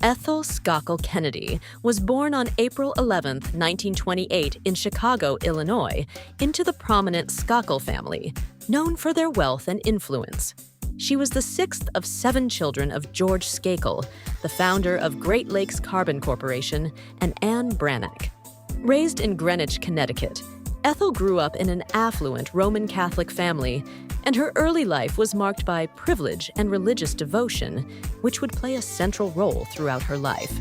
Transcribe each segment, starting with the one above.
Ethel Skakel Kennedy was born on April 11, 1928, in Chicago, Illinois, into the prominent Skakel family, known for their wealth and influence. She was the sixth of 7 children of George Skakel, the founder of Great Lakes Carbon Corporation, and Anne Brannock. Raised in Greenwich, Connecticut, Ethel grew up in an affluent Roman Catholic family, and her early life was marked by privilege and religious devotion, which would play a central role throughout her life.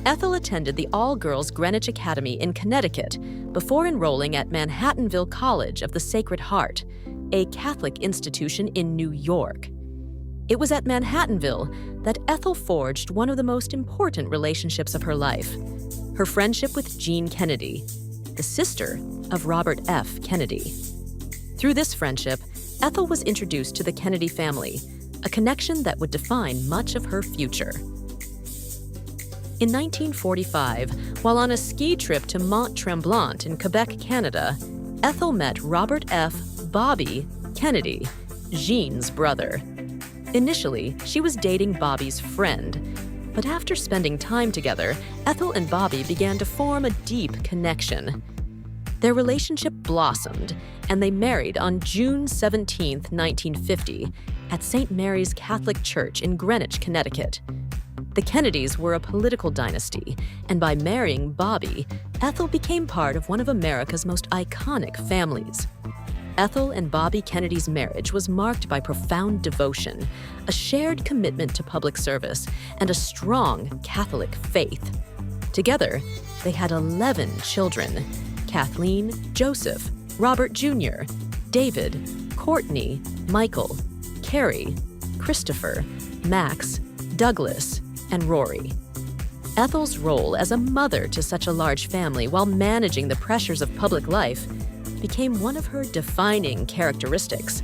Ethel attended the all-girls Greenwich Academy in Connecticut before enrolling at Manhattanville College of the Sacred Heart, a Catholic institution in New York. It was at Manhattanville that Ethel forged one of the most important relationships of her life, her friendship with Jean Kennedy, the sister of Robert F. Kennedy. Through this friendship, Ethel was introduced to the Kennedy family, a connection that would define much of her future. In 1945, while on a ski trip to Mont Tremblant in Quebec, Canada, Ethel met Robert F. Bobby Kennedy, Jean's brother. Initially, she was dating Bobby's friend, but after spending time together, Ethel and Bobby began to form a deep connection. Their relationship blossomed, and they married on June 17, 1950, at St. Mary's Catholic Church in Greenwich, Connecticut. The Kennedys were a political dynasty, and by marrying Bobby, Ethel became part of one of America's most iconic families. Ethel and Bobby Kennedy's marriage was marked by profound devotion, a shared commitment to public service, and a strong Catholic faith. Together, they had 11 children: Kathleen, Joseph, Robert Jr., David, Courtney, Michael, Carrie, Christopher, Max, Douglas, and Rory. Ethel's role as a mother to such a large family while managing the pressures of public life became one of her defining characteristics.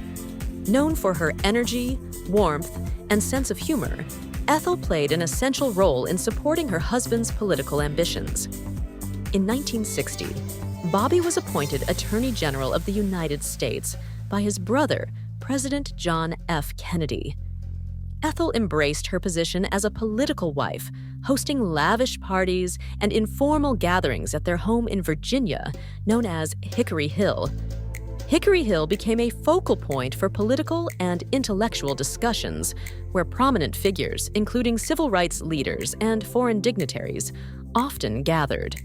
Known for her energy, warmth, and sense of humor, Ethel played an essential role in supporting her husband's political ambitions. In 1960, Bobby was appointed Attorney General of the United States by his brother, President John F. Kennedy. Ethel embraced her position as a political wife, hosting lavish parties and informal gatherings at their home in Virginia, known as Hickory Hill. Hickory Hill became a focal point for political and intellectual discussions, where prominent figures, including civil rights leaders and foreign dignitaries, often gathered.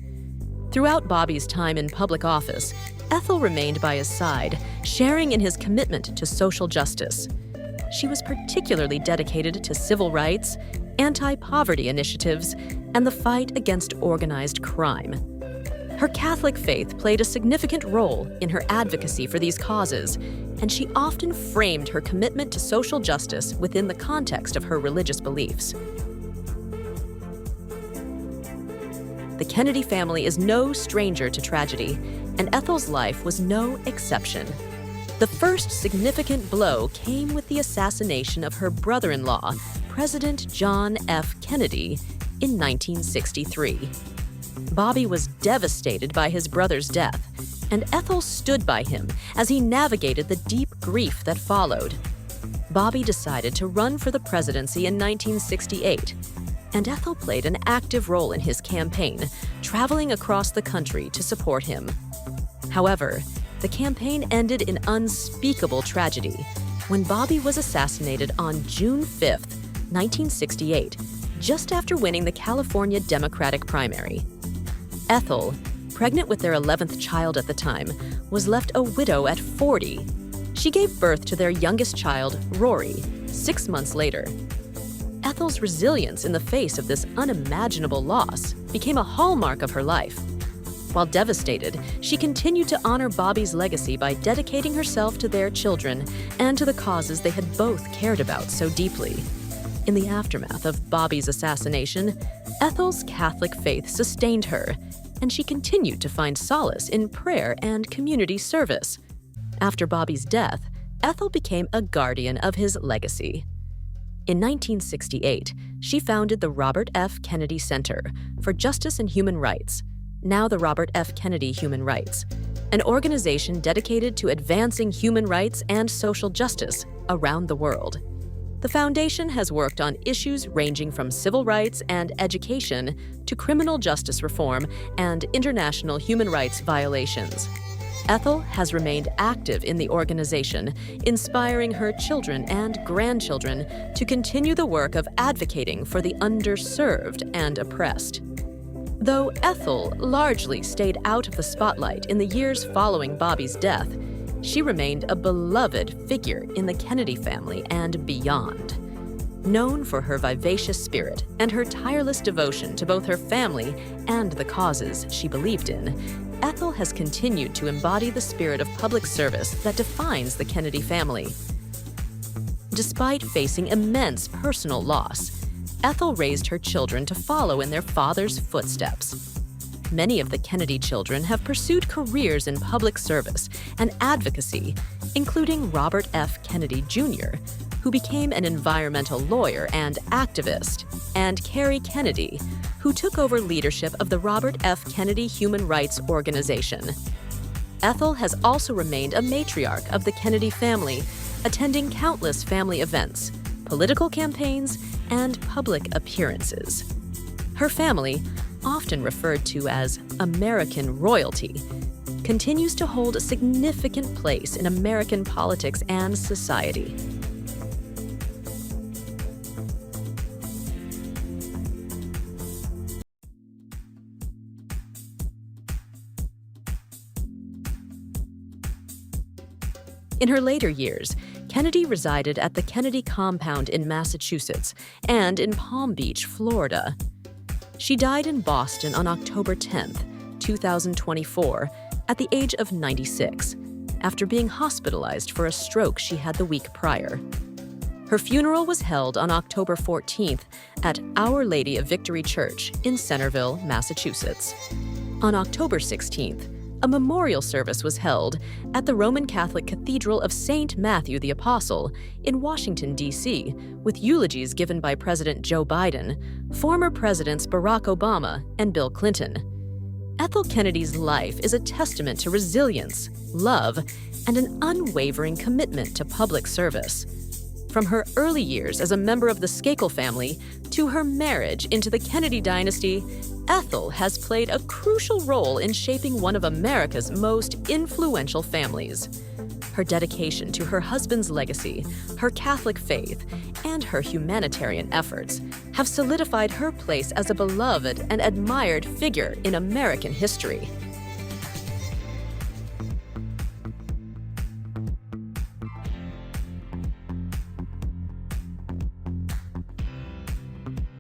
Throughout Bobby's time in public office, Ethel remained by his side, sharing in his commitment to social justice. She was particularly dedicated to civil rights, anti-poverty initiatives, and the fight against organized crime. Her Catholic faith played a significant role in her advocacy for these causes, and she often framed her commitment to social justice within the context of her religious beliefs. The Kennedy family is no stranger to tragedy, and Ethel's life was no exception. The first significant blow came with the assassination of her brother-in-law, President John F. Kennedy, in 1963. Bobby was devastated by his brother's death, and Ethel stood by him as he navigated the deep grief that followed. Bobby decided to run for the presidency in 1968, and Ethel played an active role in his campaign, traveling across the country to support him. However, the campaign ended in unspeakable tragedy when Bobby was assassinated on June 5, 1968, just after winning the California Democratic primary. Ethel, pregnant with their 11th child at the time, was left a widow at 40. She gave birth to their youngest child, Rory, 6 months later. Ethel's resilience in the face of this unimaginable loss became a hallmark of her life. While devastated, she continued to honor Bobby's legacy by dedicating herself to their children and to the causes they had both cared about so deeply. In the aftermath of Bobby's assassination, Ethel's Catholic faith sustained her, and she continued to find solace in prayer and community service. After Bobby's death, Ethel became a guardian of his legacy. In 1968, she founded the Robert F. Kennedy Center for Justice and Human Rights, now the Robert F. Kennedy Human Rights, an organization dedicated to advancing human rights and social justice around the world. The foundation has worked on issues ranging from civil rights and education to criminal justice reform and international human rights violations. Ethel has remained active in the organization, inspiring her children and grandchildren to continue the work of advocating for the underserved and oppressed. Though Ethel largely stayed out of the spotlight in the years following Bobby's death, she remained a beloved figure in the Kennedy family and beyond. Known for her vivacious spirit and her tireless devotion to both her family and the causes she believed in, Ethel has continued to embody the spirit of public service that defines the Kennedy family. Despite facing immense personal loss, Ethel raised her children to follow in their father's footsteps. Many of the Kennedy children have pursued careers in public service and advocacy, including Robert F. Kennedy Jr., who became an environmental lawyer and activist, and Carrie Kennedy, who took over leadership of the Robert F. Kennedy Human Rights Organization. Ethel has also remained a matriarch of the Kennedy family, attending countless family events, political campaigns, and public appearances. Her family, often referred to as American royalty, continues to hold a significant place in American politics and society. In her later years, Kennedy resided at the Kennedy compound in Massachusetts and in Palm Beach, Florida. She died in Boston on October 10, 2024, at the age of 96, after being hospitalized for a stroke she had the week prior. Her funeral was held on October 14th at Our Lady of Victory Church in Centerville, Massachusetts. On October 16th, a memorial service was held at the Roman Catholic Cathedral of St. Matthew the Apostle in Washington, D.C., with eulogies given by President Joe Biden, former Presidents Barack Obama and Bill Clinton. Ethel Kennedy's life is a testament to resilience, love, and an unwavering commitment to public service. From her early years as a member of the Skakel family to her marriage into the Kennedy dynasty, Ethel has played a crucial role in shaping one of America's most influential families. Her dedication to her husband's legacy, her Catholic faith, and her humanitarian efforts have solidified her place as a beloved and admired figure in American history.